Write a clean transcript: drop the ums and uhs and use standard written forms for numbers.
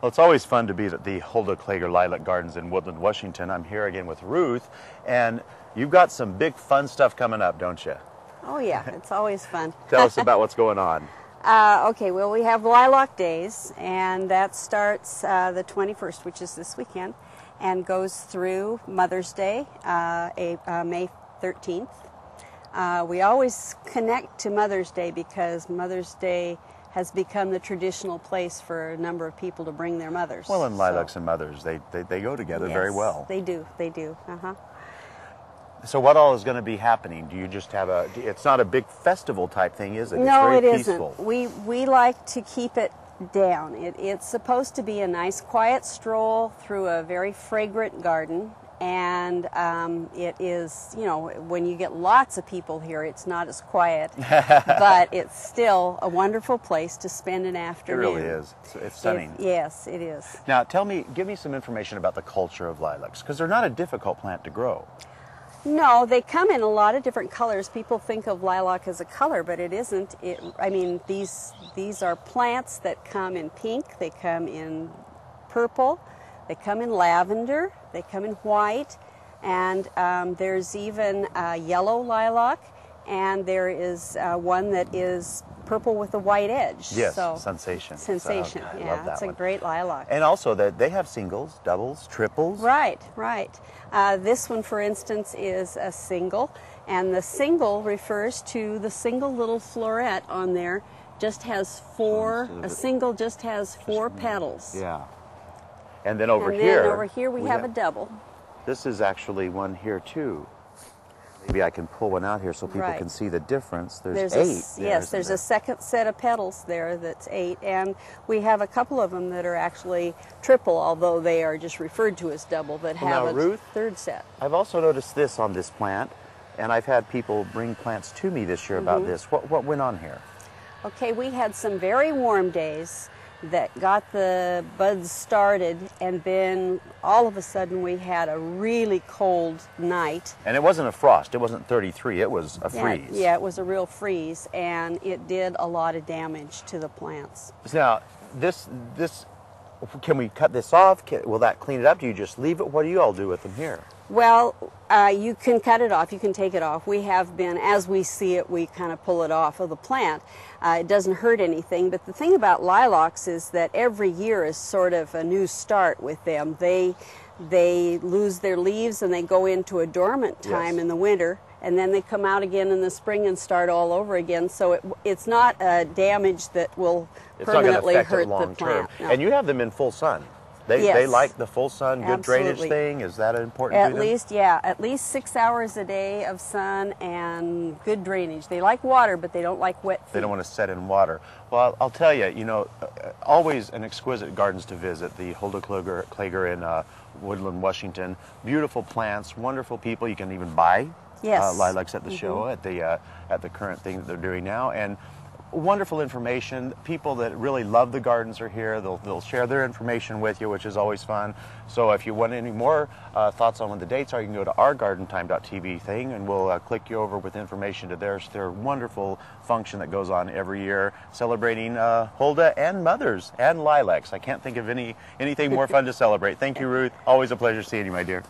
Well, it's always fun to be at the Hulda Klager Lilac Gardens in Woodland, Washington. I'm here again with Ruth, and you've got some big fun stuff coming up, don't you? Oh yeah, it's always fun. Tell us about what's going on. Okay, well we have Lilac Days, and that starts the 21st, which is this weekend, and goes through Mother's Day, May 13th. We always connect to Mother's Day because Mother's Day has become the traditional place for a number of people to bring their mothers. Well, and lilacs and mothers, they go together very well. They do, they do. So what all is going to be happening? Do you just have it's not a big festival type thing, is it? No, it's very it peaceful. isn't. We like to keep it down. It's supposed to be a nice quiet stroll through a very fragrant garden. And it is, you know, when you get lots of people here, it's not as quiet, but it's still a wonderful place to spend an afternoon. It really is. It's stunning. Yes, it is. Now, give me some information about the culture of lilacs, because they're not a difficult plant to grow. No, they come in a lot of different colors. People think of lilac as a color, but it isn't. I mean, these are plants that come in pink, they come in purple, they come in lavender, they come in white, and there's even yellow lilac, and there is one that is purple with a white edge. Yes, so, Sensation. Sensation, I yeah, love that it's one. a great lilac. And also that they have singles, doubles, triples. Right, right. This one, for instance, is a single, and the single refers to the single little floret on there. Just has a single just has four petals. Yeah. And then over here we have a double. This is actually one here too. Maybe I can pull one out here so people can see the difference. There's 8. Yes, there's a second set of petals there that's 8, and we have a couple of them that are actually triple, although they are just referred to as double, that have a third set. I've also noticed this on this plant, and I've had people bring plants to me this year about this. What went on here? Okay, we had some very warm days that got the buds started, and then all of a sudden we had a really cold night. And it wasn't a frost, it wasn't 33, it was a freeze. Yeah, it was a real freeze, and it did a lot of damage to the plants. Now, this can we cut this off? Will that clean it up? Do you just leave it? What do you all do with them here? Well, you can cut it off, you can take it off. We have been, as we see it, we kind of pull it off of the plant. It doesn't hurt anything, but the thing about lilacs is that every year is sort of a new start with them. They lose their leaves and they go into a dormant time in the winter, and then they come out again in the spring and start all over again. So it's not a damage that will permanently hurt the plant. No. And you have them in full sun. They like the full sun, good drainage thing. Is that important to them? At least 6 hours a day of sun and good drainage. They like water, but they don't like wet feet. They don't want to set in water. Well, I'll tell you, you know, always an exquisite gardens to visit. The Hulda Klager in Woodland, Washington. Beautiful plants, wonderful people. You can even buy lilacs at the show at the current thing that they're doing now, and wonderful information. People that really love the gardens are here. They'll share their information with you, which is always fun. So if you want any more thoughts on when the dates are, you can go to our gardentime.tv thing, and we'll click you over with information to their wonderful function that goes on every year, celebrating Hulda and mothers and lilacs. I can't think of anything more fun to celebrate. Thank you, Ruth. Always a pleasure seeing you, my dear.